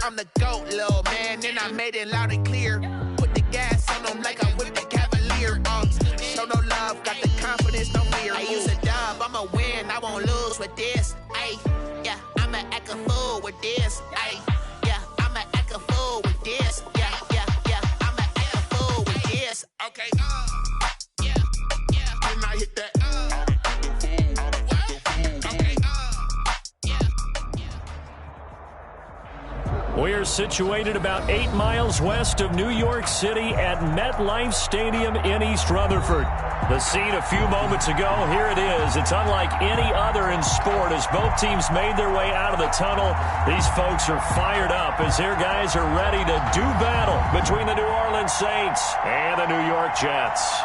I'm the GOAT, little man, and I made it loud and clear. Put the gas on them like I whipped the Cavalier. Show no love, got the confidence, no fear. I use a dub, I'ma win, I won't lose with this. Ay, yeah, I'ma act a fool with this. Ay, yeah, I'ma act a fool with this. Yeah, yeah, yeah, I'ma act a fool with this. Okay, yeah, yeah. Can I hit that? We're situated about 8 miles west of New York City at MetLife Stadium in East Rutherford. The scene a few moments ago, here it is. It's unlike any other in sport as both teams made their way out of the tunnel. These folks are fired up as their guys are ready to do battle between the New Orleans Saints and the New York Jets.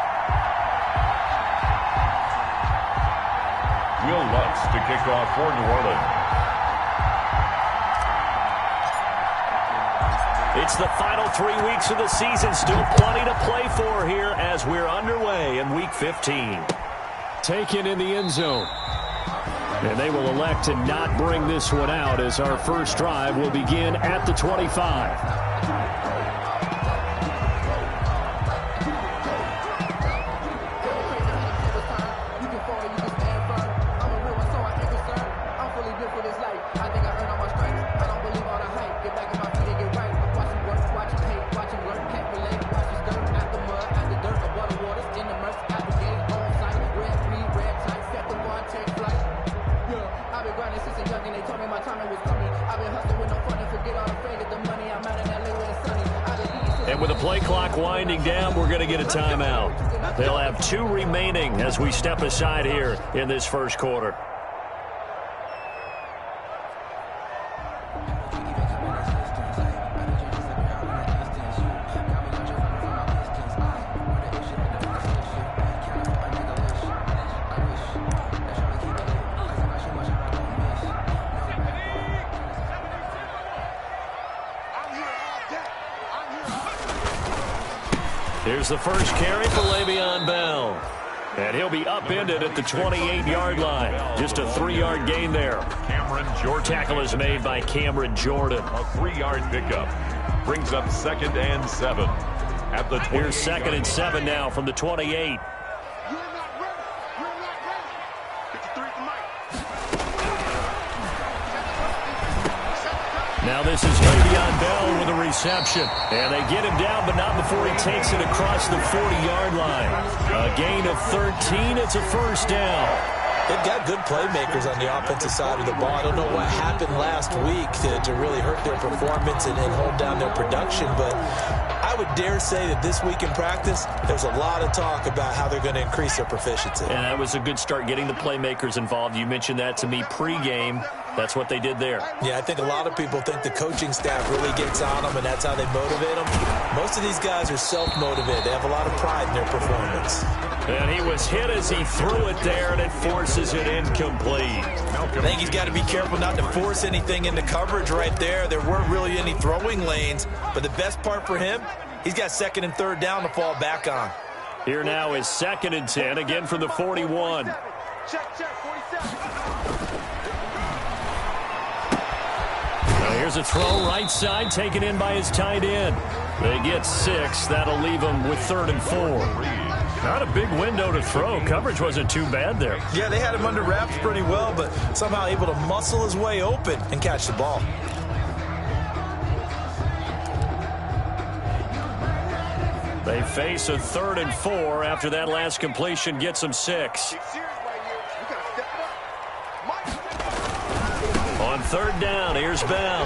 Will Lutz to kick off for New Orleans. It's the final 3 weeks of the season. Still plenty to play for here as we're underway in Week 15. Taken in the end zone. And they will elect to not bring this one out as our first drive will begin at the 25. And with the play clock winding down, we're going to get a timeout. They'll have 2 remaining as we step aside here in this first quarter. Here's the first carry for Le'Veon Bell. And he'll be upended at the 28-yard line. Just a 3-yard gain there. Cameron Jordan. Tackle is made by Cameron Jordan. A 3-yard pickup. Brings up 2nd and 7. At the 28. Here's 2nd and 7 now from the 28. Now this is Le'Veon Bell with a reception. And they get him down, but not before he takes it across the 40-yard line. A gain of 13. It's a first down. They've got good playmakers on the offensive side of the ball. I don't know what happened last week to really hurt their performance and hold down their production, but I would dare say that this week in practice, there's a lot of talk about how they're going to increase their proficiency. And that was a good start getting the playmakers involved. You mentioned that to me pregame. That's what they did there. Yeah, I think a lot of people think the coaching staff really gets on them, and that's how they motivate them. Most of these guys are self-motivated. They have a lot of pride in their performance. And he was hit as he threw it there, and it forces it incomplete. I think he's got to be careful not to force anything into coverage right there. There weren't really any throwing lanes, but the best part for him, he's got 2nd and 3rd down to fall back on. Here now is 2nd and 10, again from the 41. Here's a throw right side, taken in by his tight end. They get 6. That'll leave them with 3rd and 4. Not a big window to throw. Coverage wasn't too bad there. Yeah, they had him under wraps pretty well, but somehow able to muscle his way open and catch the ball. They face a 3rd and 4 after that last completion gets them 6. On 3rd down, here's Bell.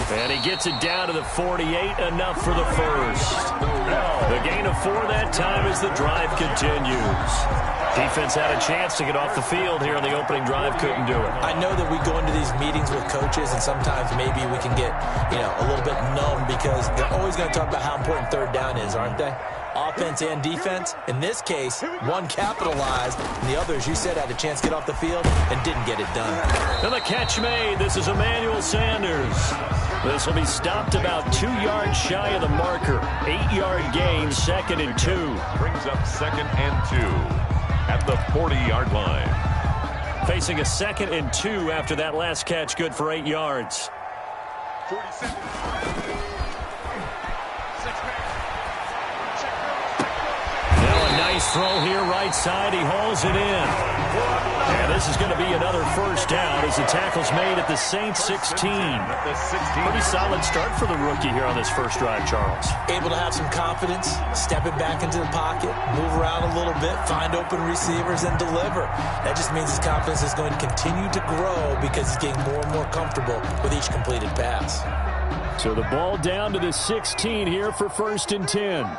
And he gets it down to the 48, enough for the first. The gain of 4 that time as the drive continues. Defense had a chance to get off the field here on the opening drive, couldn't do it. I know that we go into these meetings with coaches, and sometimes maybe we can get, a little bit numb because they're always going to talk about how important 3rd down is, aren't they? Offense and defense. In this case, one capitalized, and the other, as you said, had a chance to get off the field and didn't get it done. And the catch made. This is Emmanuel Sanders. This will be stopped about 2 yards shy of the marker. 8-yard gain, 2nd and 2. Brings up 2nd and 2 at the 40-yard line. Facing a 2nd and 2 after that last catch, good for 8 yards. 40 seconds. Now a nice throw here, right side. He hauls it in. And this is going to be another first down as the tackle's made at the Saints 16. Pretty solid start for the rookie here on this first drive, Charles. Able to have some confidence, stepping back into the pocket, move around a little bit, find open receivers, and deliver. That just means his confidence is going to continue to grow because he's getting more and more comfortable with each completed pass. So the ball down to the 16 here for 1st and 10.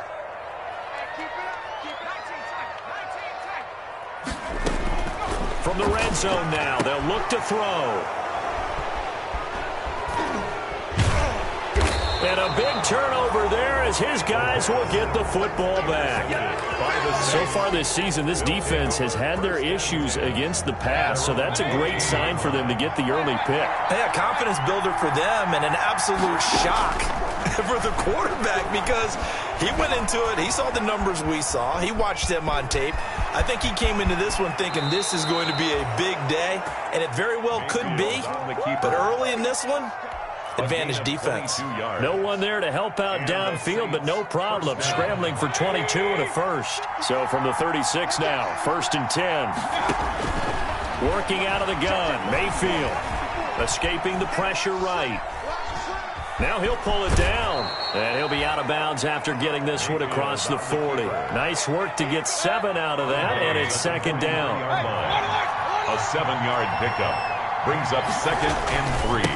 From the red zone now, they'll look to throw. And a big turnover there as his guys will get the football back. So far this season, this defense has had their issues against the pass, so that's a great sign for them to get the early pick. Yeah, confidence builder for them and an absolute shock for the quarterback because he went into it. He saw the numbers we saw. He watched them on tape. I think he came into this one thinking this is going to be a big day, and it very well could be. But early in this one, advantage defense. No one there to help out downfield, but no problem. Scrambling for 22 and a first. So from the 36 now, 1st and 10. Working out of the gun, Mayfield. Escaping the pressure right. Now he'll pull it down, and he'll be out of bounds after getting this one across the 40. Nice work to get 7 out of that, and it's 2nd down. A 7-yard pickup brings up 2nd and 3.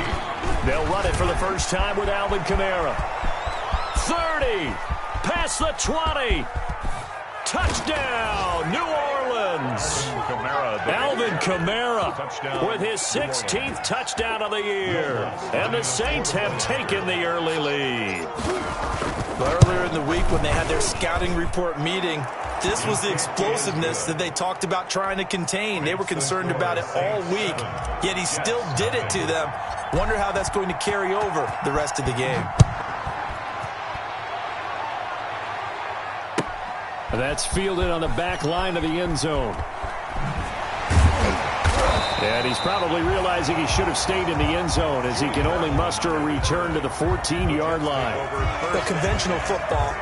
They'll run it for the first time with Alvin Kamara. 30, past the 20. Touchdown, New Orleans. Alvin Kamara with his 16th touchdown of the year. And the Saints have taken the early lead. But earlier in the week when they had their scouting report meeting, this was the explosiveness that they talked about trying to contain. They were concerned about it all week, yet he still did it to them. Wonder how that's going to carry over the rest of the game. That's fielded on the back line of the end zone. And he's probably realizing he should have stayed in the end zone as he can only muster a return to the 14-yard line. The conventional football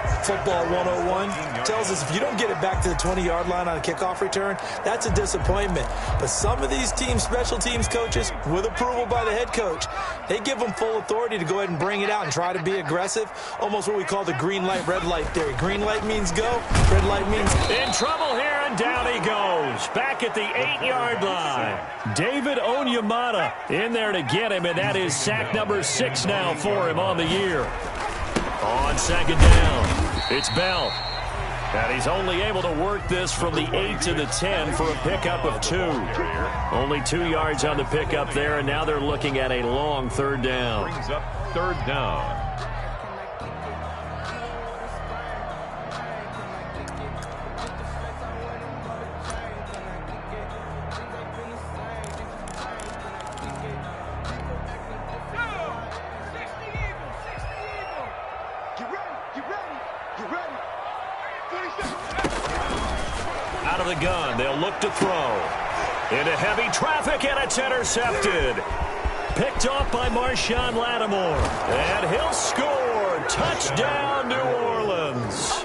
101, tells us if you don't get it back to the 20-yard line on a kickoff return, that's a disappointment. But some of these teams, special teams coaches, with approval by the head coach, they give them full authority to go ahead and bring it out and try to be aggressive, almost what we call the green light, red light theory. Green light means go, red light means... In trouble here, and down he goes. Back at the 8-yard line. David Onyemata in there to get him, and that is sack number 6 now for him on the year. On 2nd down, it's Bell. And he's only able to work this from the 8 to the 10 for a pickup of 2. Only 2 yards on the pickup there, and now they're looking at a long 3rd down. Brings up 3rd down. Out of the gun, they'll look to throw. Into heavy traffic, and it's intercepted. Picked off by Marshawn Lattimore. And he'll score. Touchdown, New Orleans.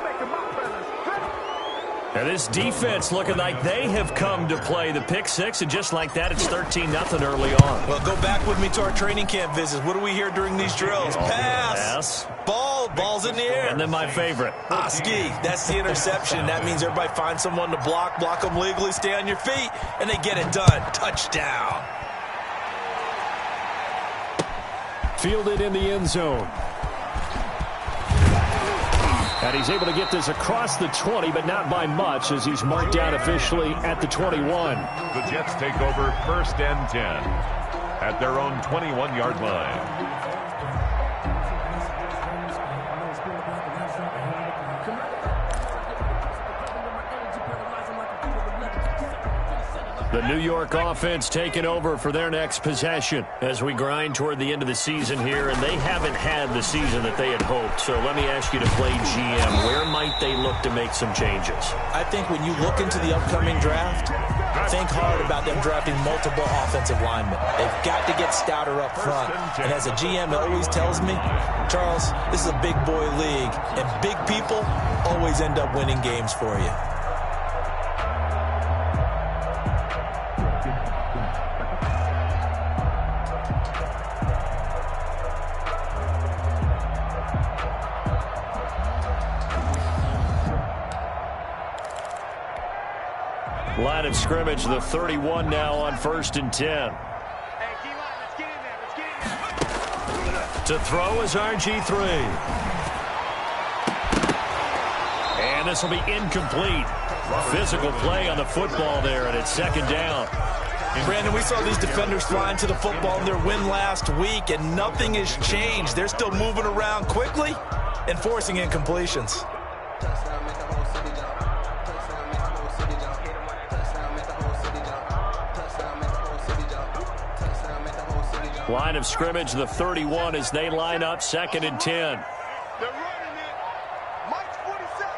And this defense looking like they have come to play. The pick 6, and just like that, it's 13-0 early on. Well, go back with me to our training camp visits. What do we hear during these drills? Pass. Ball's in the air. And then my favorite. Oski, that's the interception. That means everybody finds someone to block them legally, stay on your feet, and they get it done. Touchdown. Fielded in the end zone. And he's able to get this across the 20, but not by much, as he's marked down officially at the 21. The Jets take over 1st and 10 at their own 21-yard line. The New York offense taking over for their next possession as we grind toward the end of the season here, and they haven't had the season that they had hoped. So let me ask you to play GM. Where might they look to make some changes? I think when you look into the upcoming draft, think hard about them drafting multiple offensive linemen. They've got to get stouter up front. And as a GM always tells me, Charles, this is a big boy league, and big people always end up winning games for you. Line of scrimmage, the 31 now on 1st and 10. To throw is RG3. And this will be incomplete. Physical play on the football there, and it's 2nd down. Brandon, we saw these defenders flying to the football in their win last week, and nothing has changed. They're still moving around quickly and forcing incompletions. Line of scrimmage, the 31 as they line up 2nd and 10. They're running it. Mike's 47.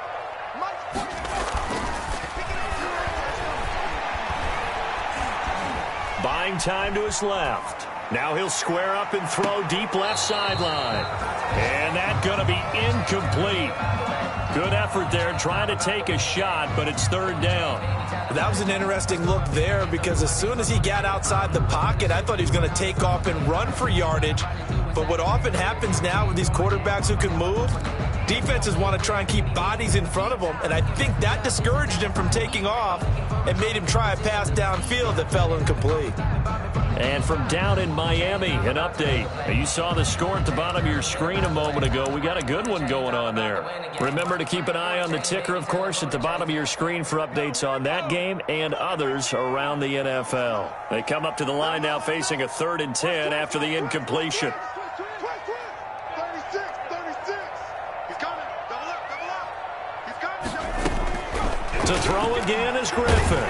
Mike's 47. Buying time to his left. Now he'll square up and throw deep left sideline. And that's going to be incomplete. Good effort there trying to take a shot, but it's 3rd down. That was an interesting look there because as soon as he got outside the pocket, I thought he was going to take off and run for yardage. But what often happens now with these quarterbacks who can move, defenses want to try and keep bodies in front of them, and I think that discouraged him from taking off and made him try a pass downfield that fell incomplete. And from down in Miami, an update. You saw the score at the bottom of your screen a moment ago. We got a good one going on there. Remember to keep an eye on the ticker, of course, at the bottom of your screen for updates on that game and others around the NFL. They come up to the line now facing a 3rd and 10 after the incompletion. 36. He's coming. Double up. He's coming. To throw again is Griffin.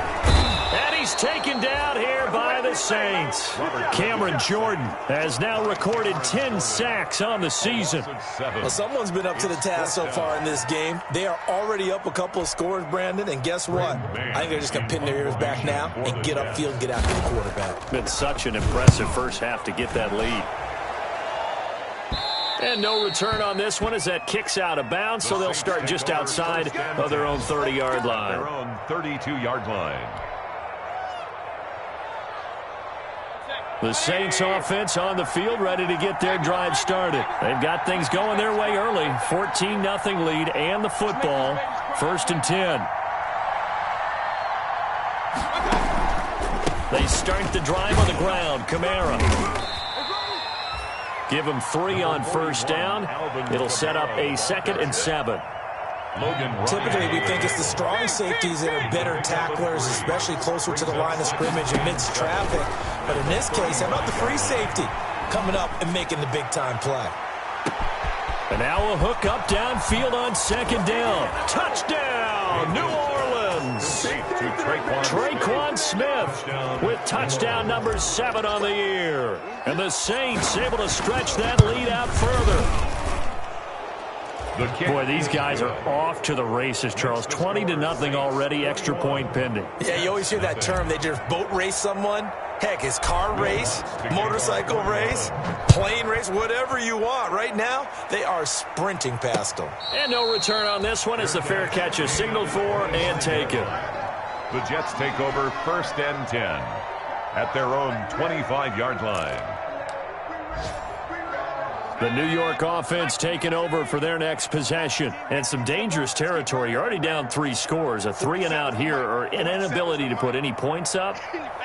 And he's taken down here by the Saints. Cameron Jordan has now recorded 10 sacks on the season. Well, someone's been up to the task so far in this game. They are already up a couple of scores, Brandon, and guess what? I think they're just going to pin their ears back now and get upfield and get after the quarterback. Been such an impressive first half to get that lead. And no return on this one as that kicks out of bounds, so they'll start just outside of their own 30-yard line. Their own 32-yard line. The Saints offense on the field, ready to get their drive started. They've got things going their way early. 14-0 lead and the football. 1st and 10. They start the drive on the ground. Kamara. Give him 3 on 1st down. It'll set up a 2nd and 7. Typically, we think it's the strong safeties that are better tacklers, especially closer to the line of scrimmage amidst traffic. But in this case, how about the free safety coming up and making the big-time play? And now a hook up downfield on 2nd down. Touchdown, New Orleans. Traquan Smith with touchdown number 7 on the year. And the Saints able to stretch that lead out further. Boy, these guys are off to the races, Charles. 20-0 already, extra point pending. Yeah, you always hear that term. They just boat race someone. Heck, it's car race, motorcycle race, plane race, whatever you want. Right now, they are sprinting past them. And no return on this one as the fair catch is signaled for and taken. The Jets take over 1st and 10 at their own 25-yard line. The New York offense taking over for their next possession. And some dangerous territory. You're already down 3 scores. A 3-and-out here or an inability to put any points up.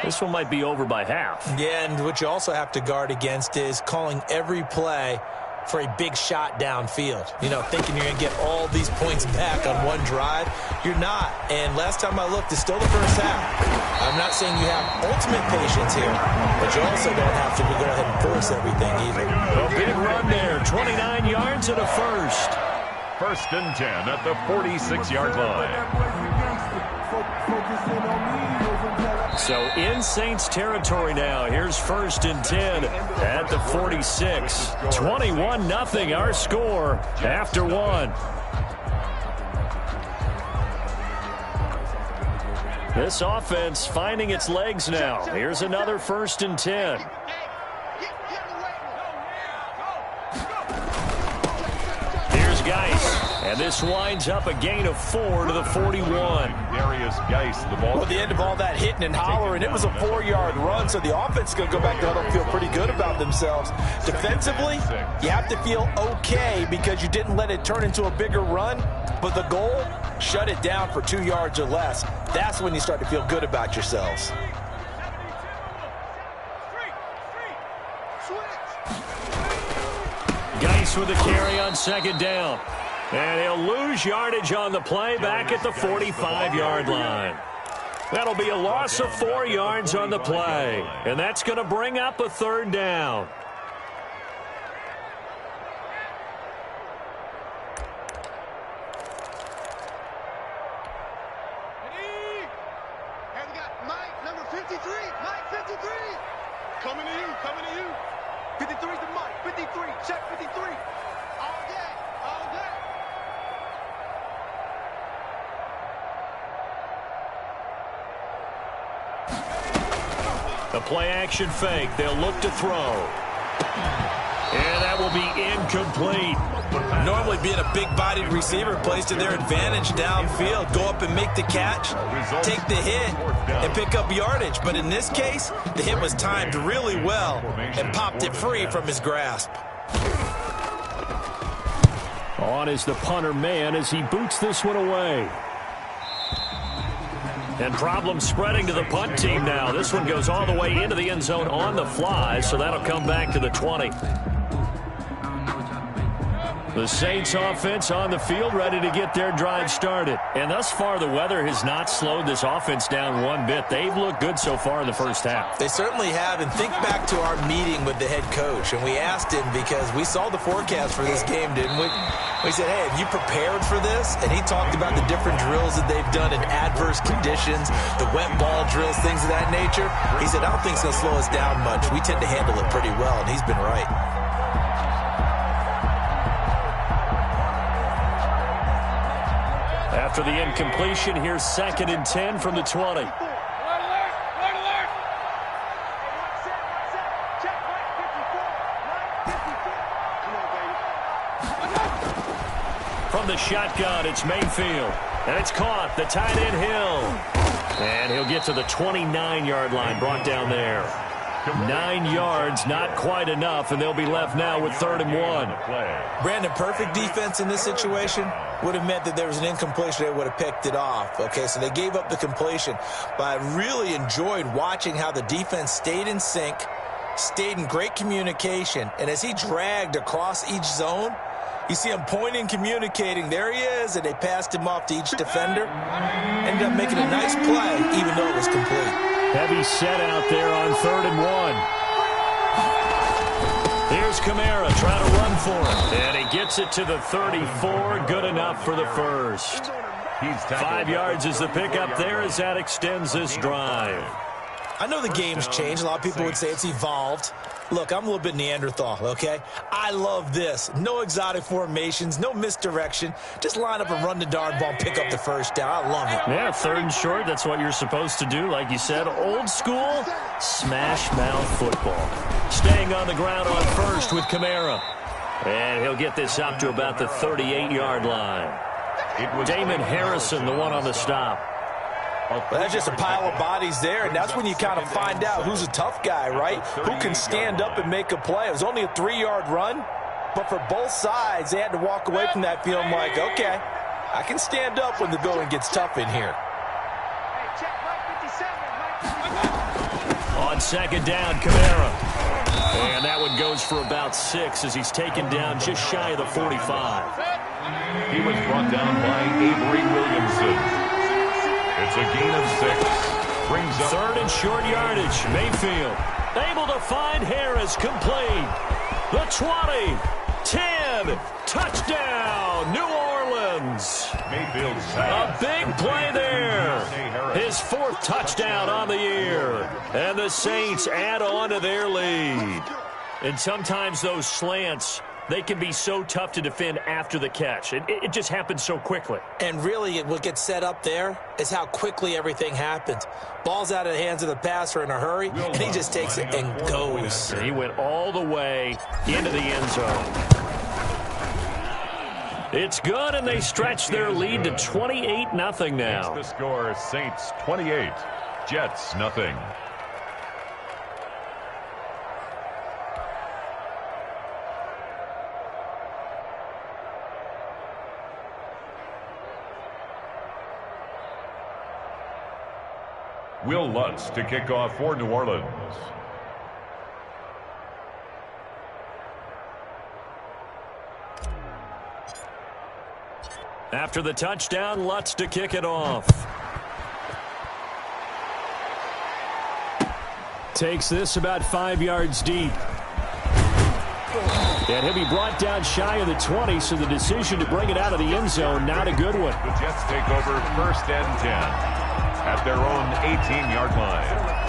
This one might be over by half. Yeah, and what you also have to guard against is calling every play for a big shot downfield. You know, thinking you're going to get all these points back on one drive. You're not. And last time I looked, it's still the first half. I'm not saying you have ultimate patience here, but you also don't have to go ahead and force everything either. A big run there. 29 yards and a first. 1st and 10 at the 46-yard line. So in Saints territory now. Here's 1st and 10 at the 46. 21-0 our score after 1. This offense finding its legs now. Here's another 1st and 10. Here's Geis, and this winds up a gain of 4 to the 41. Darius Geis, the ball. Well, the end of all that hitting and hollering, it was a 4-yard run, so the offense is going to go back to huddle and feel pretty good about themselves. Defensively, you have to feel okay because you didn't let it turn into a bigger run, but the goal, shut it down for 2 yards or less. That's when you start to feel good about yourselves. Geis with a carry on 2nd down. And he'll lose yardage on the play back at the 45-yard line. That'll be a loss of 4 yards on the play. And that's going to bring up a 3rd down. And we got Mike, number 53. Mike, 53. Coming to you, coming to you. 53 to Mike, 53. Check 53. All day, all day. The play-action fake. They'll look to throw. And that will be incomplete. Normally being a big-bodied receiver plays to their advantage downfield. Go up and make the catch, take the hit, and pick up yardage. But in this case, the hit was timed really well and popped it free from his grasp. On is the punter man as he boots this one away. And problems spreading to the punt team now. This one goes all the way into the end zone on the fly, so that'll come back to the 20. The Saints offense on the field ready to get their drive started. And thus far, the weather has not slowed this offense down one bit. They've looked good so far in the first half. They certainly have. And think back to our meeting with the head coach. And we asked him because we saw the forecast for this game, didn't we? We said, hey, have you prepared for this? And he talked about the different drills that they've done in adverse conditions, the wet ball drills, things of that nature. He said, I don't think it's going to slow us down much. We tend to handle it pretty well, and he's been right. After the incompletion, here's 2nd and 10 from the 20. From the shotgun, it's Mayfield. And it's caught. The tight end Hill. And he'll get to the 29-yard line, brought down there. 9 yards, not quite enough, and they'll be left now with 3rd and 1. Brandon, perfect defense in this situation would have meant that there was an incompletion. They would have picked it off. Okay, so they gave up the completion. But I really enjoyed watching how the defense stayed in sync, stayed in great communication, and as he dragged across each zone, you see him pointing, communicating. There he is, and they passed him off to each defender. Ended up making a nice play, even though it was complete. Heavy set out there on 3rd and 1. Here's Kamara trying to run for it. And he gets it to the 34. Good enough for the first. 5 yards is the pickup there as that extends this drive. I know the game's changed. A lot of people would say it's evolved. Look, I'm a little bit Neanderthal, okay? I love this. No exotic formations, no misdirection. Just line up and run the darn ball, pick up the first down. I love it. Yeah, 3rd and short, that's what you're supposed to do. Like you said, old school, smash mouth football. Staying on the ground on 1st with Kamara. And he'll get this up to about the 38-yard line. Damon Harrison, the one on the stop. Well, that's just a pile of bodies there, and that's when you kind of find out who's a tough guy, right? Who can stand up and make a play. It was only a 3-yard run, but for both sides, they had to walk away from that feeling like, okay, I can stand up when the going gets tough in here. On 2nd down, Kamara. And that one goes for about 6 as he's taken down just shy of the 45. He was brought down by Avery Williamson. It's a gain of 6. Brings up 3rd and short yardage. Mayfield able to find Harris, complete. The 20, 10, touchdown, New Orleans. Mayfield. A big play there. His 4th touchdown on the year. And the Saints add on to their lead. And sometimes those slants they can be so tough to defend after the catch. It just happens so quickly. And really, what gets set up there is how quickly everything happens. Ball's out of the hands of the passer in a hurry, and he just takes it and goes. And he went all the way into the end zone. It's good, and they stretch their lead to 28-0 now. The score, Saints 28, Jets nothing. Will Lutz to kick off for New Orleans. After the touchdown, Lutz to kick it off. Takes this about 5 yards deep. And he'll be brought down shy of the 20, so the decision to bring it out of the end zone, not a good one. The Jets take over 1st and 10 at their own 18-yard line.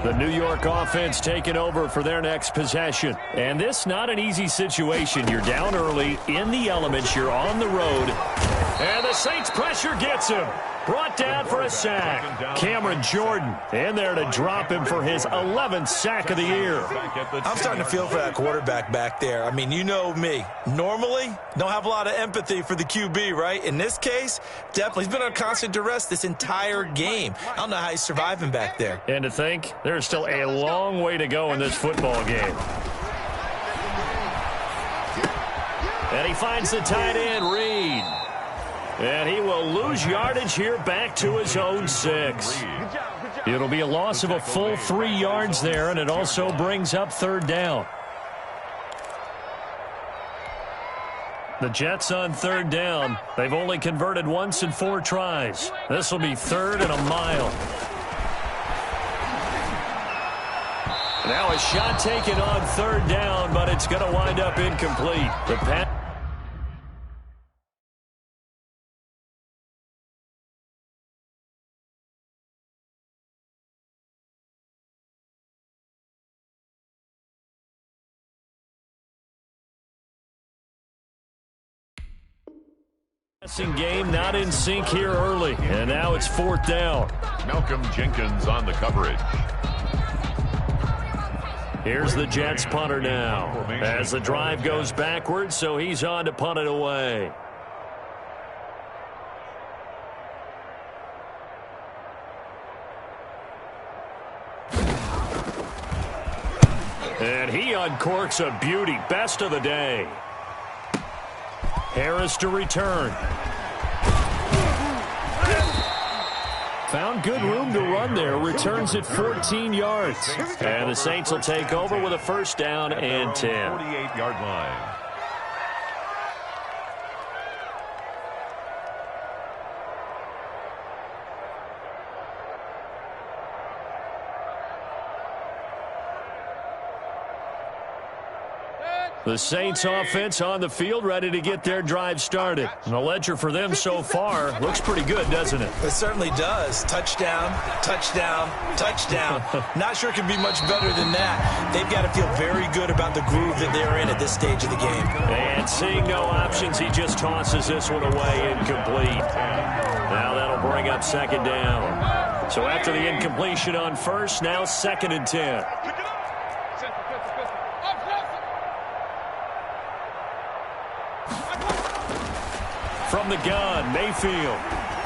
The New York offense taking over for their next possession. And this not an easy situation. You're down early, in the elements, you're on the road. And the Saints pressure gets him. Brought down for a sack. Cameron Jordan in there to drop him for his 11th sack of the year. I'm starting to feel for that quarterback back there. I mean, you know me. Normally, don't have a lot of empathy for the QB, right? In this case, definitely. He's been on constant duress this entire game. I don't know how he's surviving back there. And to think, there's still a long way to go in this football game. And he finds the tight end, Reed. And he will lose yardage here back to his own 6. It'll be a loss of a full 3 yards there, and it also brings up 3rd down. The Jets on 3rd down. They've only converted once in 4 tries. This will be 3rd and a mile. Now a shot taken on 3rd down, but it's going to wind up incomplete. The pass. Game not in sync here early, and now it's 4th down. Malcolm Jenkins on the coverage. Here's the Jets punter now as the drive goes backwards, so he's on to punt it away. And he uncorks a beauty. Best of the day. Harris to return. Found good room to run there. Returns it 14 yards. And the Saints will take over with a 1st down and 10. 48-yard line. The Saints offense on the field, ready to get their drive started. And the ledger for them so far looks pretty good, doesn't it? It certainly does. Touchdown, touchdown, touchdown. Not sure it can be much better than that. They've got to feel very good about the groove that they're in at this stage of the game. And seeing no options, he just tosses this one away incomplete. Now that'll bring up 2nd down. So after the incompletion on 1st, now 2nd and 10. From the gun, Mayfield.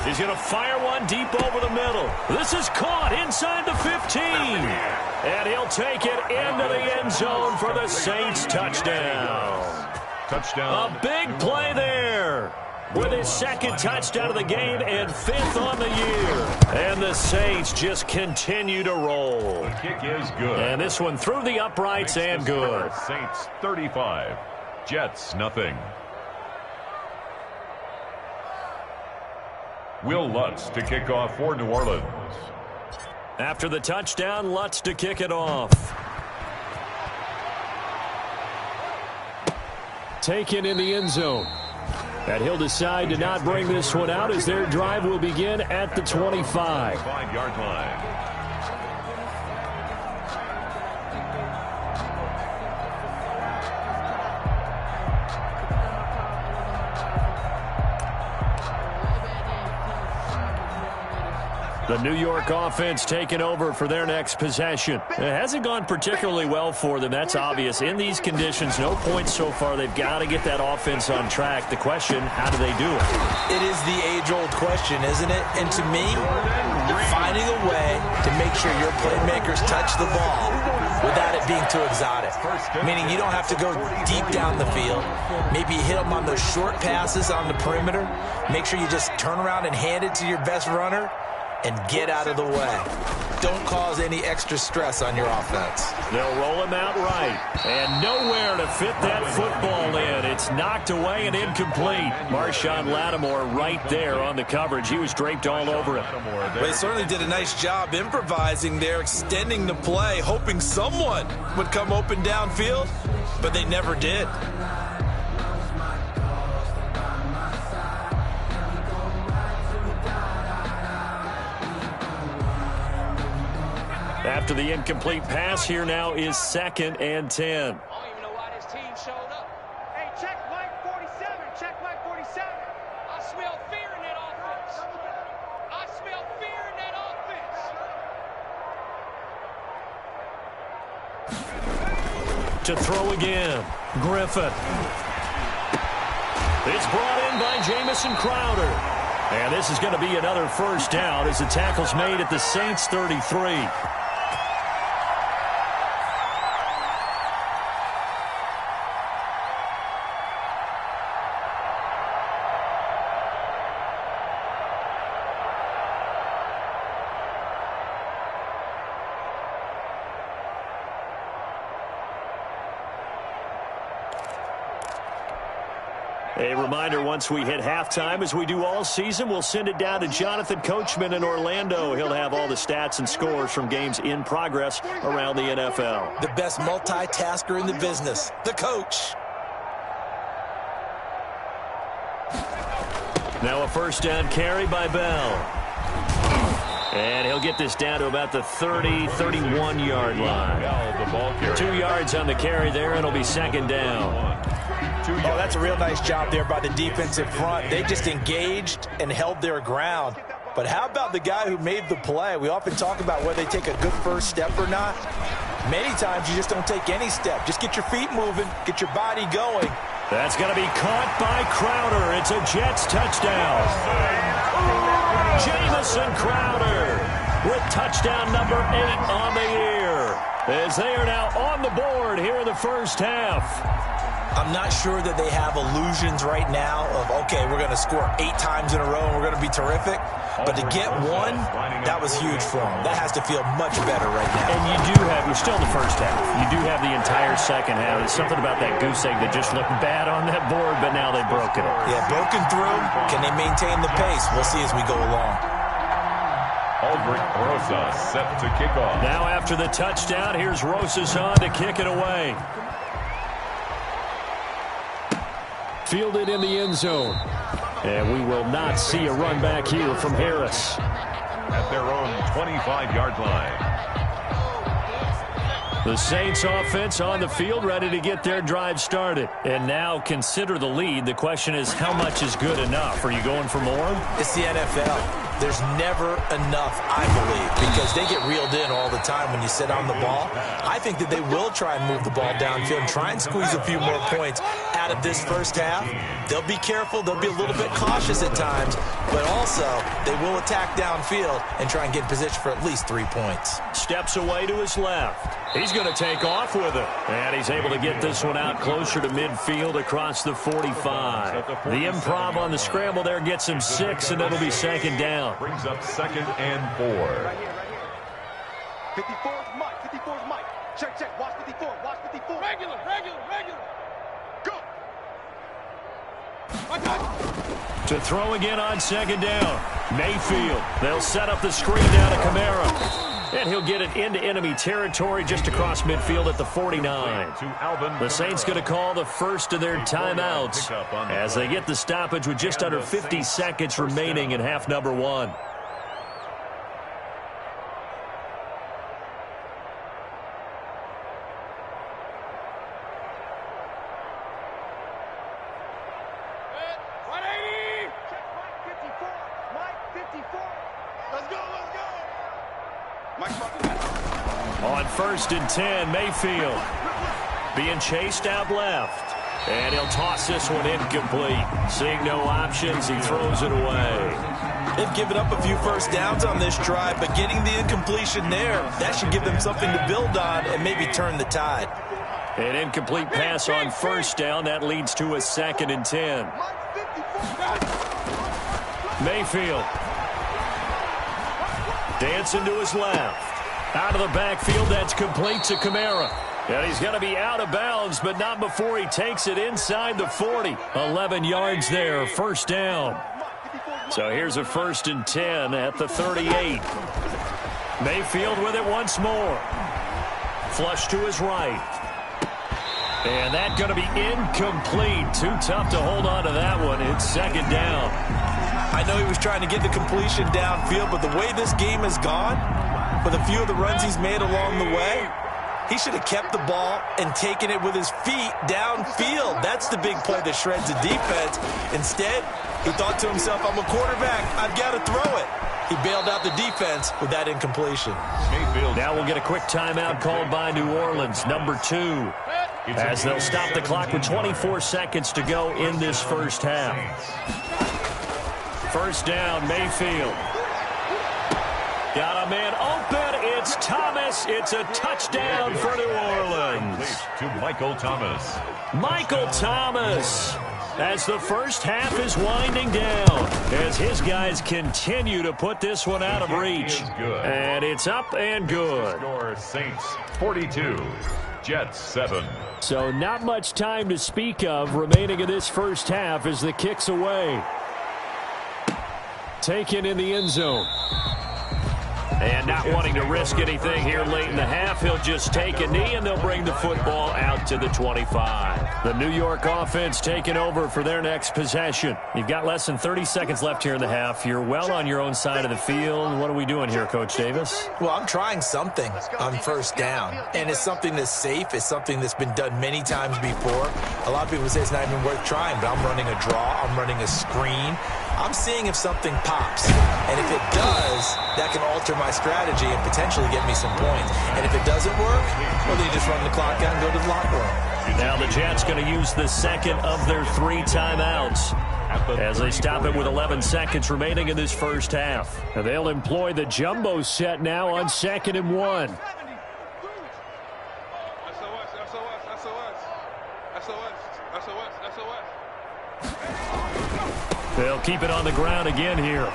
He's going to fire one deep over the middle. This is caught inside the 15. And he'll take it into the end zone for the Saints touchdown. Touchdown. A big play there with his 2nd touchdown of the game and 5th on the year. And the Saints just continue to roll. The kick is good. And this one through the uprights and good. Saints 35, Jets nothing. Will Lutz to kick off for New Orleans. After the touchdown, Lutz to kick it off. Taken in the end zone. And he'll decide to not bring this one out as their drive will begin at the 25. 5-yard line. The New York offense taking over for their next possession. It hasn't gone particularly well for them. That's obvious. In these conditions, no points so far. They've got to get that offense on track. The question, how do they do it? It is the age-old question, isn't it? And to me, finding a way to make sure your playmakers touch the ball without it being too exotic. Meaning you don't have to go deep down the field. Maybe you hit them on those short passes on the perimeter. Make sure you just turn around and hand it to your best runner and get out of the way. Don't cause any extra stress on your offense. They'll roll him out right. And nowhere to fit that football in. It's knocked away and incomplete. Marshawn Lattimore right there on the coverage. He was draped all over it. Well, they certainly did a nice job improvising there, extending the play, hoping someone would come open downfield, but they never did. After the incomplete pass, here now is 2nd and 10. I don't even know why this team showed up. Hey, check Mike 47. Check Mike 47. I smell fear in that offense. I smell fear in that offense. To throw again, Griffin. It's brought in by Jamison Crowder. And this is going to be another first down as the tackle's made at the Saints 33. A reminder, once we hit halftime, as we do all season, we'll send it down to Jonathan Coachman in Orlando. He'll have all the stats and scores from games in progress around the NFL. The best multitasker in the business, the coach. Now a first down carry by Bell. And he'll get this down to about the 30, 31-yard line. 2 yards on the carry there, and it'll be 2nd down. Oh, that's a real nice job there by the defensive front. They just engaged and held their ground. But how about the guy who made the play? We often talk about whether they take a good first step or not. Many times you just don't take any step. Just get your feet moving, get your body going. That's going to be caught by Crowder. It's a Jets touchdown. Jamison Crowder with touchdown number 8 on the year, as they are now on the board here in the first half. I'm not sure that they have illusions right now of, okay, we're going to score 8 times in a row and we're going to be terrific. But to get one, that was huge for them. That has to feel much better right now. And you do have, we're still in the first half. You do have the entire second half. There's something about that goose egg that just looked bad on that board, but now they've broken it. Yeah, broken through. Can they maintain the pace? We'll see as we go along. Aldrich Rosas set to kick off. Now after the touchdown, here's Rosas on to kick it away. Fielded in the end zone. And we will not see a run back here from Harris. At their own 25-yard line. The Saints offense on the field, ready to get their drive started. And now consider the lead. The question is, how much is good enough? Are you going for more? It's the NFL. There's never enough, I believe, because they get reeled in all the time when you sit on the ball. I think that they will try and move the ball downfield and try and squeeze a few more points out of this first half. They'll be careful. They'll be a little bit cautious at times, but also they will attack downfield and try and get in position for at least 3 points. Steps away to his left. He's going to take off with it. And he's able to get this one out closer to midfield across the 45. The improv on the scramble there gets him 6, and it'll be 2nd down. Brings up 2nd and 4. Right here. 54 is Mike. 54 is Mike. Check, check. Watch 54. Watch 54. Regular. Go. To throw again on 2nd down. Mayfield. They'll set up the screen down to Kamara. And he'll get it into enemy territory just across midfield at the 49. The Saints going to call the first of their timeouts as they get the stoppage with just under 50 seconds remaining in half number 1. On 1st and 10, Mayfield being chased out left. And he'll toss this one incomplete. Seeing no options, he throws it away. They've given up a few first downs on this drive, but getting the incompletion there, that should give them something to build on and maybe turn the tide. An incomplete pass on 1st down. That leads to a 2nd and 10. Mayfield dancing to his left. Out of the backfield, that's complete to Kamara. And he's going to be out of bounds, but not before he takes it inside the 40. 11 yards there, 1st down. So here's a 1st and 10 at the 38. Mayfield with it once more. Flush to his right. And that's going to be incomplete. Too tough to hold on to that one. It's 2nd down. I know he was trying to get the completion downfield, but the way this game has gone, with a few of the runs he's made along the way, he should have kept the ball and taken it with his feet downfield. That's the big play that shreds the defense. Instead, he thought to himself, I'm a quarterback. I've got to throw it. He bailed out the defense with that incompletion. Now we'll get a quick timeout called by New Orleans, number 2, as they'll stop the clock with 24 seconds to go in this first half. 1st down, Mayfield. Got a man open. It's Thomas. It's a touchdown for New Orleans. To Michael Thomas. Michael Thomas, as the first half is winding down, as his guys continue to put this one out of reach. And it's up and good. Score Saints 42, Jets 7. So not much time to speak of remaining in this first half as the kick's away. Taken in the end zone. And not wanting to risk anything here late in the half, he'll just take a knee and they'll bring the football out to the 25. The New York offense taking over for their next possession. You've got less than 30 seconds left here in the half. You're well on your own side of the field. What are we doing here, Coach Davis? Well, I'm trying something on 1st down, and it's something that's safe. It's something that's been done many times before. A lot of people say it's not even worth trying, but I'm running a draw. I'm running a screen. I'm seeing if something pops, and if it does, that can alter my strategy and potentially get me some points. And if it doesn't work, well, then you just run the clock out and go to the locker room. Now the Jets going to use the 2nd of their 3 timeouts as they stop it with 11 seconds remaining in this first half. And they'll employ the jumbo set now on 2nd and 1. They'll keep it on the ground again here.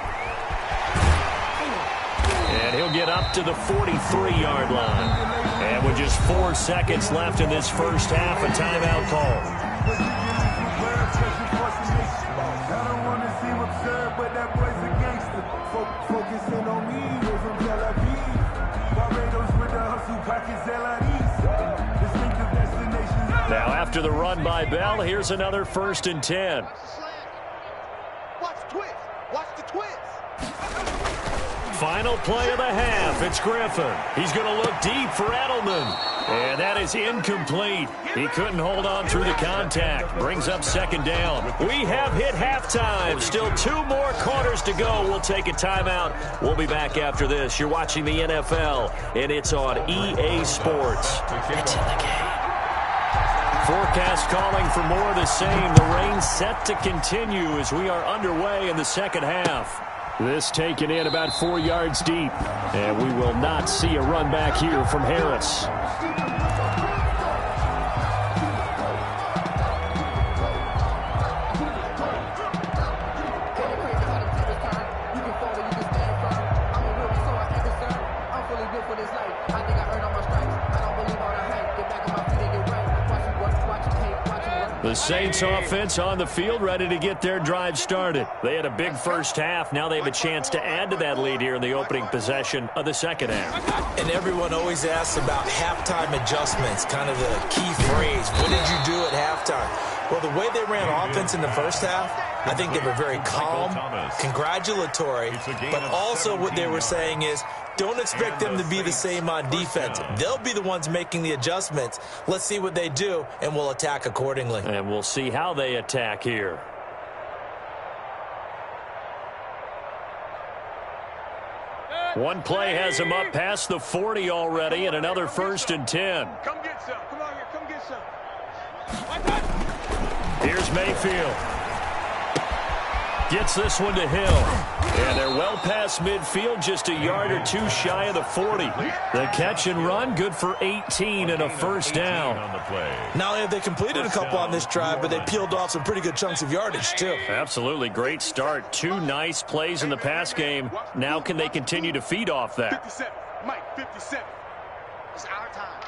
And he'll get up to the 43-yard line. And with just 4 seconds left in this first half, a timeout call. Now after the run by Bell, here's another 1st and 10. Watch the twist. Final play of the half. It's Griffin. He's going to look deep for Edelman. And that is incomplete. He couldn't hold on through the contact. Brings up 2nd down. We have hit halftime. Still 2 more quarters to go. We'll take a timeout. We'll be back after this. You're watching the NFL, and it's on EA Sports. It's in the game. Forecast calling for more of the same. The rain set to continue as we are underway in the second half. This taken in about 4 yards deep. And we will not see a run back here from Harris. The The Saints offense on the field, ready to get their drive started. They had a big first half. Now they have a chance to add to that lead here in the opening possession of the second half. And everyone always asks about halftime adjustments, kind of the key phrase. What did you do at halftime? Well, the way they ran offense in the first half, I think they were very calm, congratulatory, but also what they were saying is, don't expect them to be the same on defense. They'll be the ones making the adjustments. Let's see what they do, and we'll attack accordingly. And we'll see how they attack here. One play has him up past the 40 already, and another 1st and 10. Come get some. Come on here. Come get some. Here's Mayfield. Gets this one to Hill. And they're well past midfield, just a yard or two shy of the 40. The catch and run, good for 18 and a first down. Not only have they completed a couple on this drive, but they peeled off some pretty good chunks of yardage, too. Absolutely. Great start. 2 nice plays in the pass game. Now can they continue to feed off that? 57. Mike, 57. It's our time.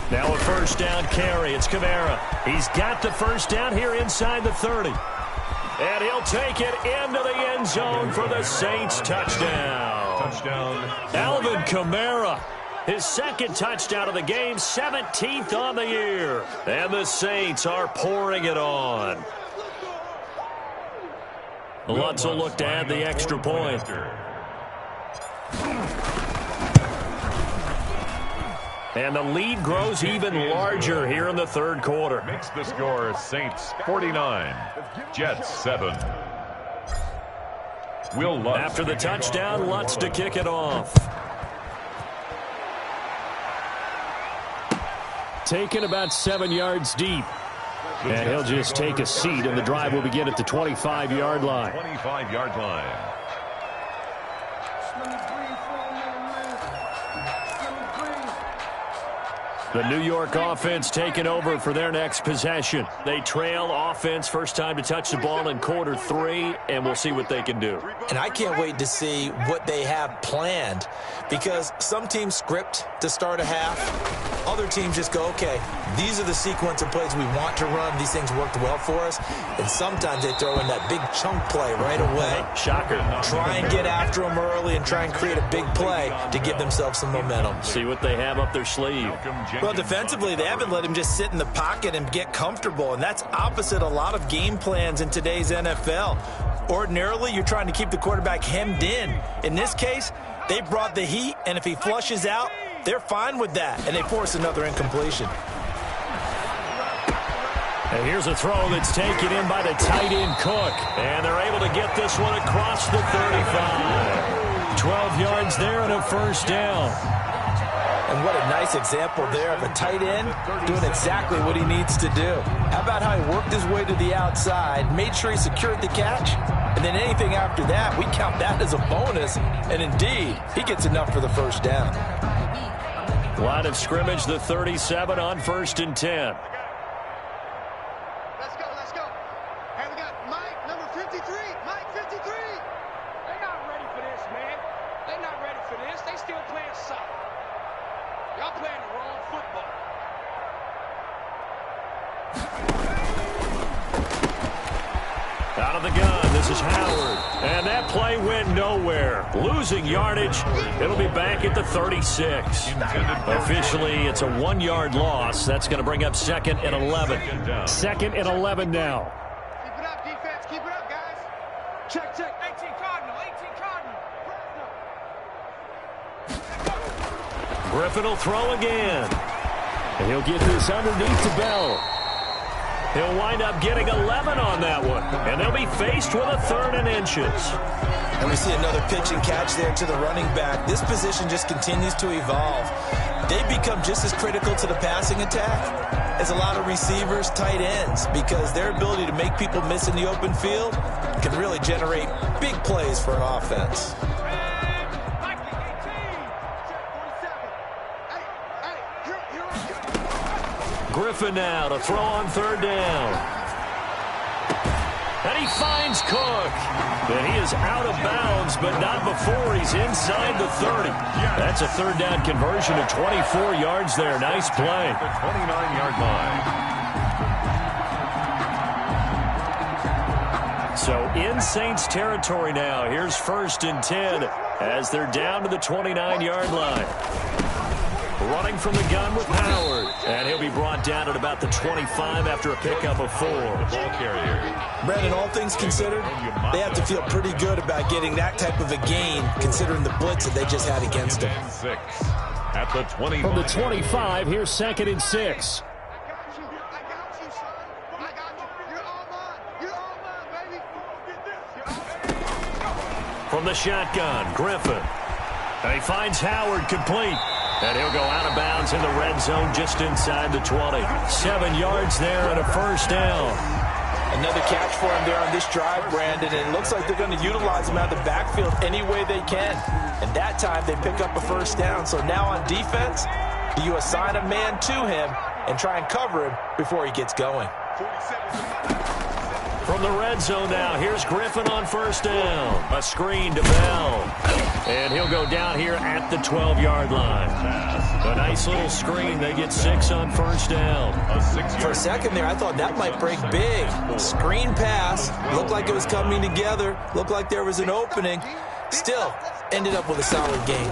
Now a first down carry. It's Kamara. He's got the first down here inside the 30. And he'll take it into the end zone for the Saints touchdown. Alvin Kamara, his second touchdown of the game, 17th on the year. And the Saints are pouring it on. Lutz will look to add the extra point. And the lead grows even larger here in the third quarter. Makes the score Saints 49, Jets 7. Will Lutz. After the touchdown, Lutz to kick it off. Taken about 7 yards deep. And he'll just take a seat, and the drive will begin at the 25-yard line. 25-yard line. The New York offense taking over for their next possession. They trail offense, first time to touch the ball in quarter 3, and we'll see what they can do. And I can't wait to see what they have planned, because some teams script to start a half. Other teams just go, okay, these are the sequence of plays we want to run. These things worked well for us. And sometimes they throw in that big chunk play right away. Shocker. Try and get after them early and try and create a big play to give themselves some momentum. See what they have up their sleeve. Well, defensively, they haven't let him just sit in the pocket and get comfortable, and that's opposite a lot of game plans in today's NFL. Ordinarily, you're trying to keep the quarterback hemmed in. In this case, they brought the heat, and if he flushes out, they're fine with that, and they force another incompletion. And here's a throw that's taken in by the tight end Cook, and they're able to get this one across the 35. 12 yards there and a first down. And what a nice example there of a tight end doing exactly what he needs to do. How about how he worked his way to the outside, made sure he secured the catch, and then anything after that, we count that as a bonus. And indeed, he gets enough for the first down. Line of scrimmage, the 37 on 1st and 10. Let's go, let's go. Hey, we got Mike, number 53. Mike, 53. They're not ready for this, man. They're not ready for this. They still playing soccer. Y'all playing the wrong football. Out of the gun, this is Howard. And that play went nowhere. Losing yardage, it'll be back at the 36. Officially, it's a 1-yard loss. That's going to bring up 2nd and 11. 2nd and 11 now. Keep it up, defense. Keep it up, guys. Check, check. 18 Cardinal, 18 Cardinal. Griffin will throw again. And he'll get this underneath to Bell. He'll wind up getting 11 on that one. And they'll be faced with a 3rd and inches. And we see another pitch and catch there to the running back. This position just continues to evolve. They become just as critical to the passing attack as a lot of receivers, tight ends, because their ability to make people miss in the open field can really generate big plays for an offense. Griffin now to throw on 3rd down. And he finds Cook. And he is out of bounds, but not before he's inside the 30. That's a 3rd down conversion of 24 yards there. Nice play. The 29-yard line. So in Saints territory now. Here's 1st and 10 as they're down to the 29-yard line. Running from the gun with Howard. And he'll be brought down at about the 25 after a pickup of 4. Ball carrier. Brandon, all things considered, they have to feel pretty good about getting that type of a gain, considering the blitz that they just had against them. 6 at the 25. From the 25, here's 2nd and 6. From the shotgun, Griffin. And he finds Howard complete. And he'll go out of bounds in the red zone just inside the 20. 7 yards there and a 1st down. Another catch for him there on this drive, Brandon, and it looks like they're going to utilize him out of the backfield any way they can. And that time they pick up a 1st down. So now on defense, do you assign a man to him and try and cover him before he gets going? From the red zone now, here's Griffin on 1st down. A screen to Bell. And he'll go down here at the 12-yard line. A nice little screen. They get 6 on 1st down. For a second there, I thought that might break big. Screen pass. Looked like it was coming together. Looked like there was an opening. Still, ended up with a solid gain.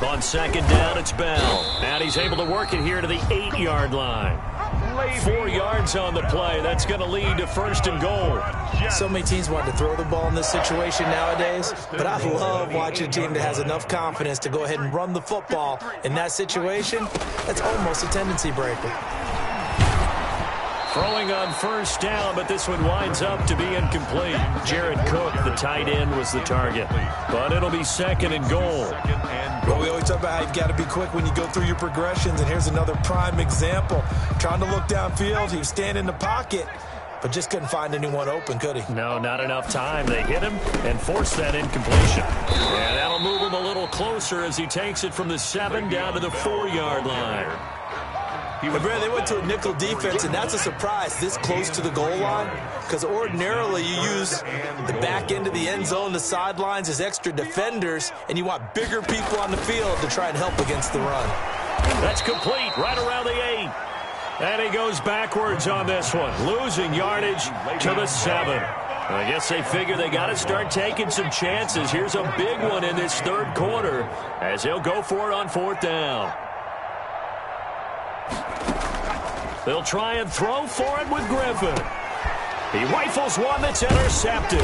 On 2nd down, it's Bell. And he's able to work it here to the 8-yard line. 4 yards on the play. That's going to lead to 1st and goal. So many teams want to throw the ball in this situation nowadays, but I love watching a team that has enough confidence to go ahead and run the football in that situation. That's almost a tendency breaker. Throwing on 1st down, but this one winds up to be incomplete. Jared Cook, the tight end, was the target. But it'll be 2nd and goal. Well, we always talk about how you've got to be quick when you go through your progressions, and here's another prime example. Trying to look downfield, he was standing in the pocket, but just couldn't find anyone open, could he? No, not enough time. They hit him and forced that incompletion. And that'll move him a little closer as he takes it from the 7 down to the 4-yard line. They went to a nickel defense, and that's a surprise this close to the goal line, because ordinarily you use the back end of the end zone, the sidelines as extra defenders, and you want bigger people on the field to try and help against the run. That's complete right around the 8. And he goes backwards on this one, losing yardage to the 7. I guess they figure they got to start taking some chances. Here's a big one in this 3rd quarter as he'll go for it on 4th down. They'll try and throw for it with Griffin. He rifles one that's intercepted.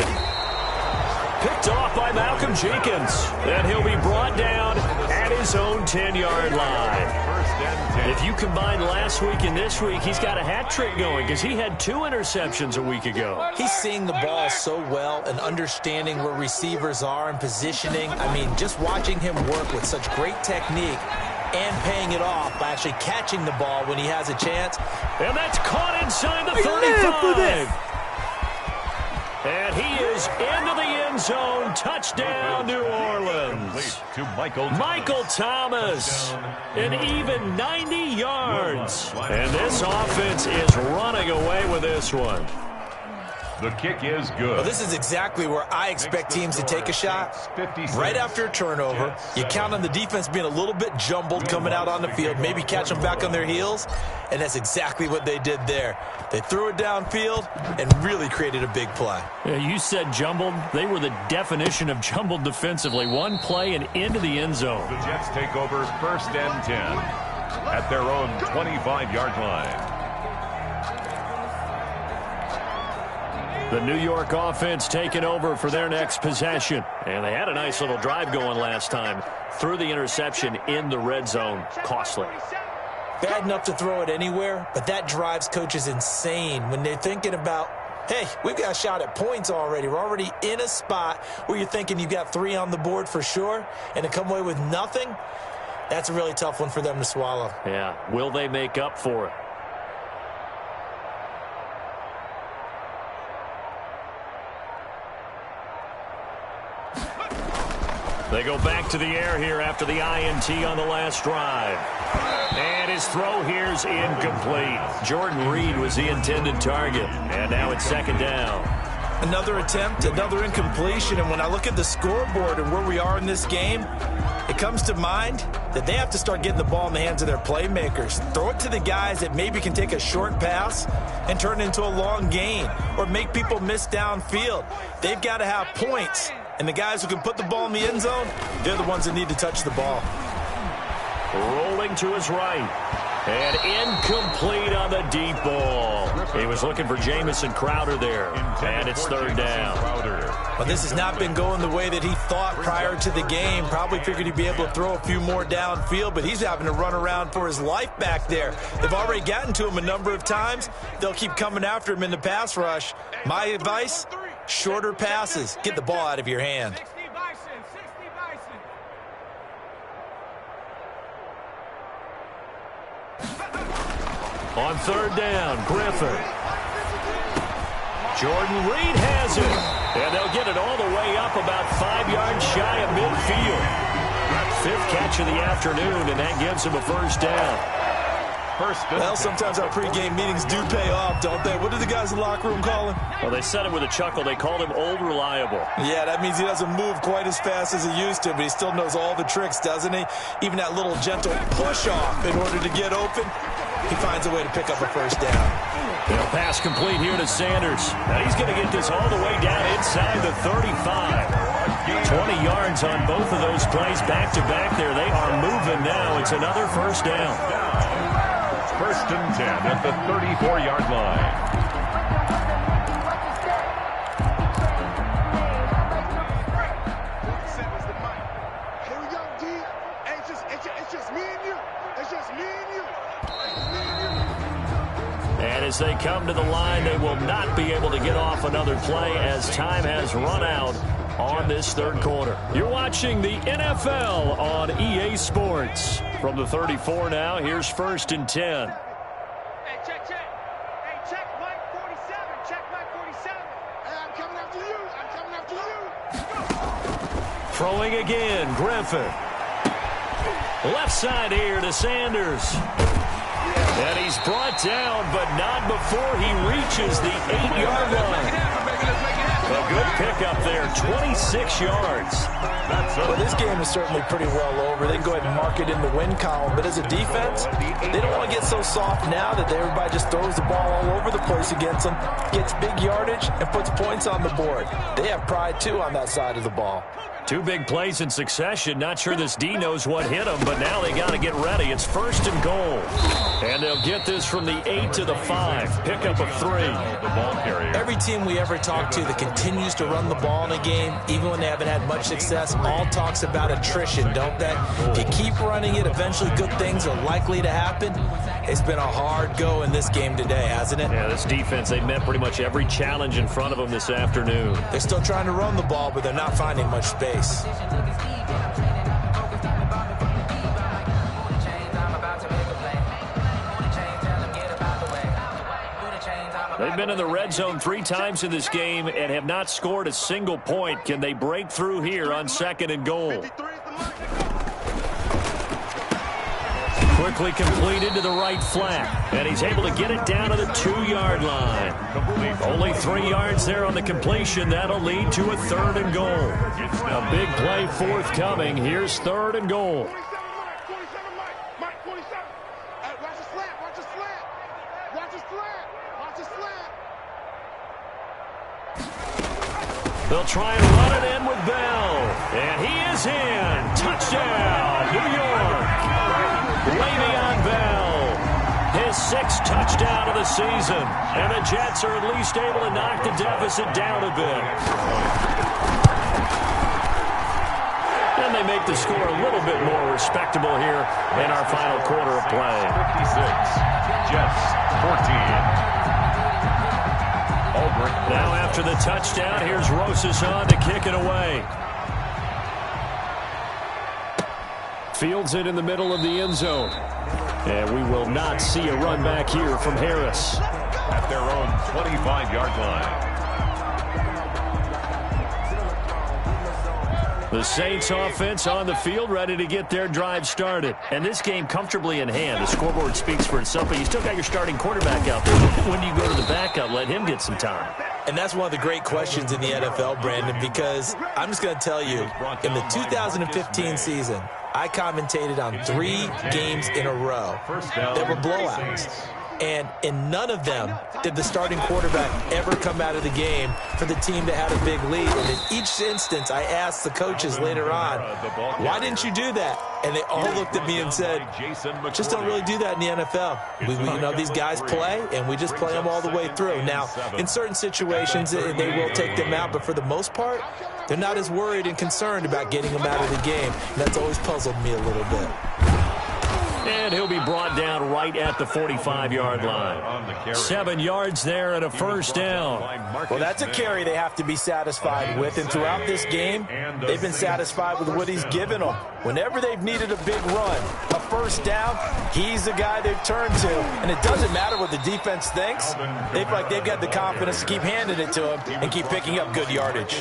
Picked off by Malcolm Jenkins. And he'll be brought down at his own 10-yard line. If you combine last week and this week, he's got a hat trick going because he had 2 interceptions a week ago. He's seeing the ball so well and understanding where receivers are and positioning. I mean, just watching him work with such great technique and paying it off by actually catching the ball when he has a chance. And that's caught inside the 35. And he is into the end zone. Touchdown, New Orleans. To Michael Thomas. An even 90 yards. And this offense is running away with this one. The kick is good. Well, this is exactly where I expect teams to take a shot. Right after a turnover, you count on the defense being a little bit jumbled coming out on the field, maybe catch them back on their heels, and that's exactly what they did there. They threw it downfield and really created a big play. Yeah, you said jumbled. They were the definition of jumbled defensively. One play and into the end zone. The Jets take over 1st and 10 at their own 25-yard line. The New York offense taking over for their next possession. And they had a nice little drive going last time. Threw the interception in the red zone. Costly. Bad enough to throw it anywhere, but that drives coaches insane when they're thinking about, hey, we've got a shot at points already. We're already in a spot where you're thinking you've got 3 on the board for sure, and to come away with nothing, that's a really tough one for them to swallow. Yeah. Will they make up for it? They go back to the air here after the INT on the last drive. And his throw here's incomplete. Jordan Reed was the intended target. And now it's 2nd down. Another attempt, another incompletion. And when I look at the scoreboard and where we are in this game, it comes to mind that they have to start getting the ball in the hands of their playmakers. Throw it to the guys that maybe can take a short pass and turn it into a long gain or make people miss downfield. They've got to have points, and the guys who can put the ball in the end zone, they're the ones that need to touch the ball. Rolling to his right. And incomplete on the deep ball. He was looking for Jamison Crowder there. And it's third down. Well, this has not been going the way that he thought prior to the game. Probably figured he'd be able to throw a few more downfield, but he's having to run around for his life back there. They've already gotten to him a number of times. They'll keep coming after him in the pass rush. My advice, shorter passes. Get the ball out of your hand. On third down, Griffin. Jordan Reed has it. And they'll get it all the way up about 5 yards shy of midfield. Fifth catch of the afternoon, and that gives him a first down. Well, sometimes our pregame meetings do pay off, don't they? What do the guys in the locker room call him? Well, they said it with a chuckle. They called him Old Reliable. Yeah, that means he doesn't move quite as fast as he used to, but he still knows all the tricks, doesn't he? Even that little gentle push-off in order to get open, he finds a way to pick up a first down. They'll pass complete here to Sanders. Now he's going to get this all the way down inside the 35. 20 yards on both of those plays back-to-back there. They are moving now. It's another first down. First and 10 at the 34-yard line. Here we go, D. It's just me and you. It's just me and you. And as they come to the line, they will not be able to get off another play as time has run out on this third quarter. You're watching the NFL on EA Sports. From the 34 now, here's first and 10. Hey, check. Hey, check Mike 47. Check Mike 47. Hey, I'm coming after you. I'm coming after you. Throwing again, Griffin. Left side here to Sanders. And he's brought down, but not before he reaches the 8-yard line. A good pickup there, 26 yards. Well, this game is certainly pretty well over. They can go ahead and mark it in the win column. But as a defense, they don't want to get so soft now that everybody just throws the ball all over the place against them, gets big yardage, and puts points on the board. They have pride, too, on that side of the ball. Two big plays in succession. Not sure this D knows what hit him, but now they got to get ready. It's first and goal. And they'll get this from the 8 to the 5. Pick up a 3. The ball carrier. Every team we ever talk to that continues to run the ball in a game, even when they haven't had much success, all talks about attrition, don't they? If you keep running it, eventually good things are likely to happen. It's been a hard go in this game today, hasn't it? Yeah, this defense, they met pretty much every challenge in front of them this afternoon. They're still trying to run the ball, but they're not finding much space. They've been in the red zone 3 times in this game and have not scored a single point. Can they break through here on second and goal? Quickly completed to the right flat, and he's able to get it down to the 2-yard line. Only 3 yards there on the completion. That'll lead to a third and goal. A big play forthcoming. Here's third and goal. Mike 47. Watch his flat. Watch his flat. Watch his flat. Watch his flat. They'll try and run it in with Bell. And he is in. Touchdown, New York. Le'Veon Bell, his 6th touchdown of the season, and the Jets are at least able to knock the deficit down a bit. And they make the score a little bit more respectable here in our final quarter of play. 56, Jets 14. Albrecht. Now after the touchdown, here's Rosas on to kick it away. Fields it in the middle of the end zone. And we will not see a run back here from Harris. At their own 25-yard line. The Saints offense on the field, ready to get their drive started. And this game comfortably in hand. The scoreboard speaks for itself, but you still got your starting quarterback out there. When you go to the backup, let him get some time. And that's one of the great questions in the NFL, Brandon, because I'm just going to tell you, in the 2015 season, I commentated on 3 games in a row that were blowouts. And in none of them did the starting quarterback ever come out of the game for the team that had a big lead. And in each instance, I asked the coaches later on, why didn't you do that? And they all looked at me and said, just don't really do that in the NFL. You know, these guys play, and we just play them all the way through. Now, in certain situations, they will take them out, but for the most part, they're not as worried and concerned about getting them out of the game. And that's always puzzled me a little bit. And he'll be brought down right at the 45-yard line. 7 yards there and a first down. Well, that's a carry they have to be satisfied with. And throughout this game, they've been satisfied with what he's given them. Whenever they've needed a big run, a first down, he's the guy they've turned to. And it doesn't matter what the defense thinks. They feel like they've got the confidence to keep handing it to him and keep picking up good yardage.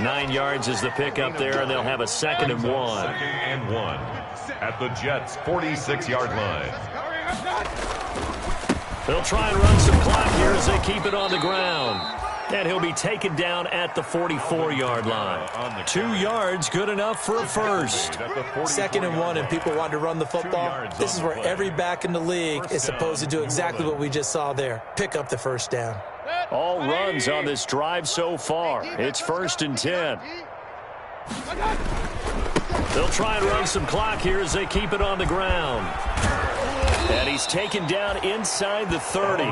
9 yards is the pickup there, and they'll have a 2nd and 1. 2nd and 1 at the Jets' 46-yard line. They'll try and run some clock here as they keep it on the ground. And he'll be taken down at the 44-yard line. 2 yards, good enough for a first. 2nd and 1, and people want to run the football. This is where every back in the league is supposed to do exactly what we just saw there. Pick up the first down. All runs on this drive so far. It's 1st and 10. They'll try and run some clock here as they keep it on the ground. And he's taken down inside the 30.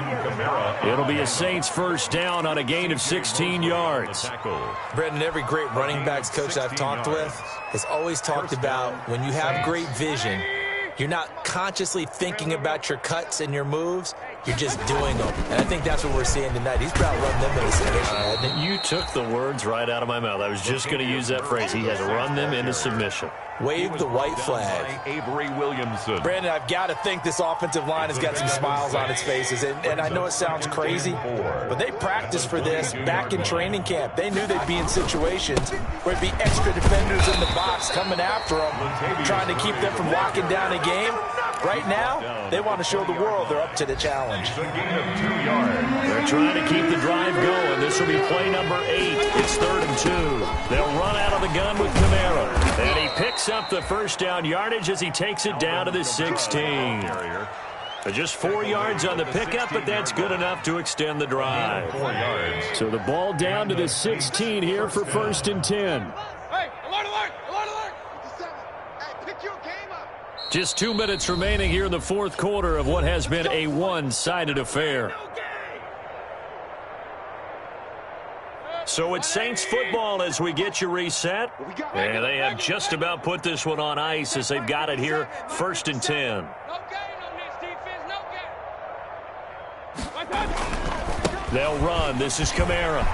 It'll be a Saints first down on a gain of 16 yards. Brendan, every great running backs coach I've talked with has always talked about when you have great vision, you're not consciously thinking about your cuts and your moves. You're just doing them. And I think that's what we're seeing tonight. He's probably run them into submission, hasn't he? You took the words right out of my mouth. I was just going to use that phrase. He has run them into submission. Wave the white flag. Avery Williamson. Brandon, I've got to think this offensive line has got some smiles on its faces. And I know it sounds crazy, but they practiced for this back in training camp. They knew they'd be in situations where it'd be extra defenders in the box coming after them, trying to keep them from locking down a game. Right now, they want to show the world they're up to the challenge. A gain of 2 yards. They're trying to keep the drive going. This will be play number 8. It's 3rd and 2. They'll run out of the gun with Kamara. And he picks up the first down yardage as he takes it down to the 16. Just 4 yards on the pickup, but that's good enough to extend the drive. 4 yards. So the ball down to the 16 here for 1st and 10. Hey, alert, alert, alert, alert. Hey, pick your game up. Just 2 minutes remaining here in the 4th quarter of what has been a one-sided affair. So it's Saints football as we get you reset. And they have just about put this one on ice as they've got it here, 1st and 10. No gain on this defense, no gain. They'll run. This is Kamara.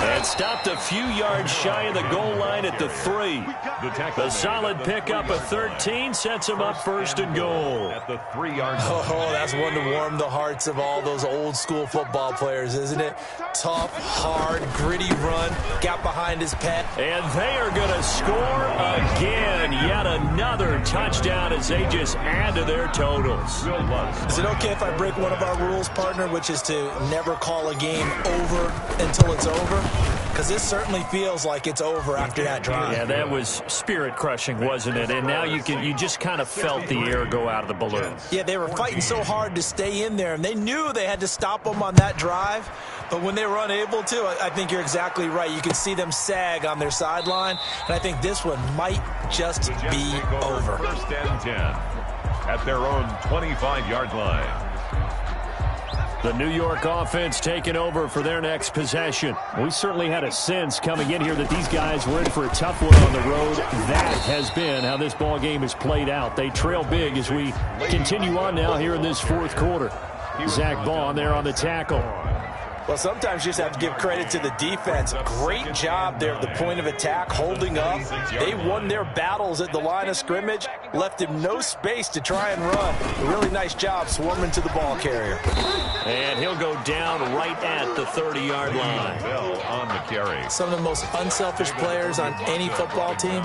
And stopped a few yards shy of the goal line at the 3. The solid pickup of 13 sets him up 1st and goal. At the 3-yard line. Oh, that's one to warm the hearts of all those old school football players, isn't it? Tough, hard, gritty run, got behind his pet. And they are going to score again. Yet another touchdown as they just add to their totals. Is it okay if I break one of our rules, partner, which is to never call a game over until it's over? Because this certainly feels like it's over after that drive. Yeah, that was spirit-crushing, wasn't it? And now you just kind of felt the air go out of the balloon. Yeah, they were fighting so hard to stay in there, and they knew they had to stop them on that drive. But when they were unable to, I think you're exactly right. You can see them sag on their sideline, and I think this one might just be over. 1st and 10 at their own 25-yard line. The New York offense taking over for their next possession. We certainly had a sense coming in here that these guys were in for a tough one on the road. That has been how this ball game has played out. They trail big as we continue on now here in this 4th quarter. Zach Bond there on the tackle. Well, sometimes you just have to give credit to the defense. Great job there at the point of attack, holding up. They won their battles at the line of scrimmage, left him no space to try and run. A really nice job swarming to the ball carrier. And he'll go down right at the 30-yard line. On the carry. Some of the most unselfish players on any football team,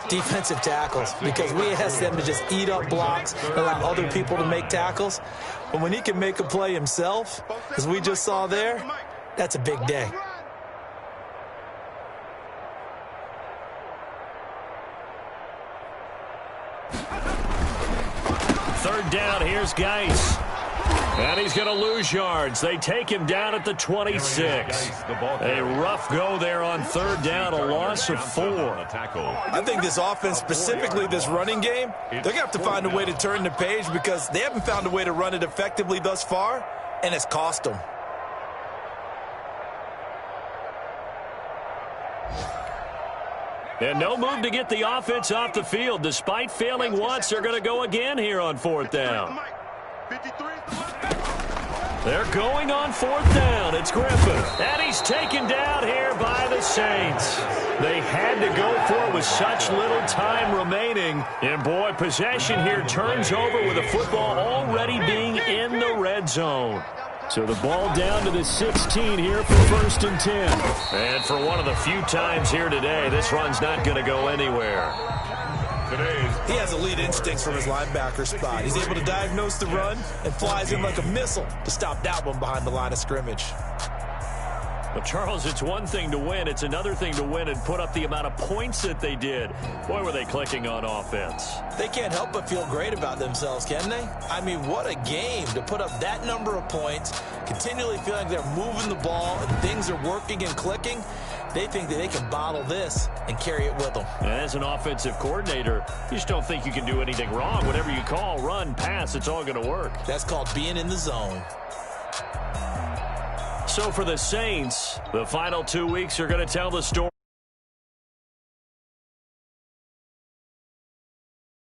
defensive tackles, because we ask them to just eat up blocks and allow other people to make tackles. But when he can make a play himself, as we just saw there, that's a big day. Third down, here's Geis. And he's going to lose yards. They take him down at the 26. A rough go there on third down, a loss of 4. I think this offense, specifically this running game, they're going to have to find a way to turn the page because they haven't found a way to run it effectively thus far, and it's cost them. And no move to get the offense off the field. Despite failing once, they're going to go again here on fourth down. They're going on fourth down. It's Griffin. And he's taken down here by the Saints. They had to go for it with such little time remaining. And, boy, possession here turns over with the football already being in the red zone. So the ball down to the 16 here for 1st and 10. And for one of the few times here today, this run's not going to go anywhere. He has elite instincts from his linebacker spot. He's able to diagnose the run and flies in like a missile to stop that one behind the line of scrimmage. But, Charles, it's one thing to win. It's another thing to win and put up the amount of points that they did. Boy, were they clicking on offense. They can't help but feel great about themselves, can they? I mean, what a game to put up that number of points, continually feeling like they're moving the ball and things are working and clicking. They think that they can bottle this and carry it with them. And as an offensive coordinator, you just don't think you can do anything wrong. Whatever you call, run, pass, it's all going to work. That's called being in the zone. So for the Saints, the final 2 weeks are going to tell the story.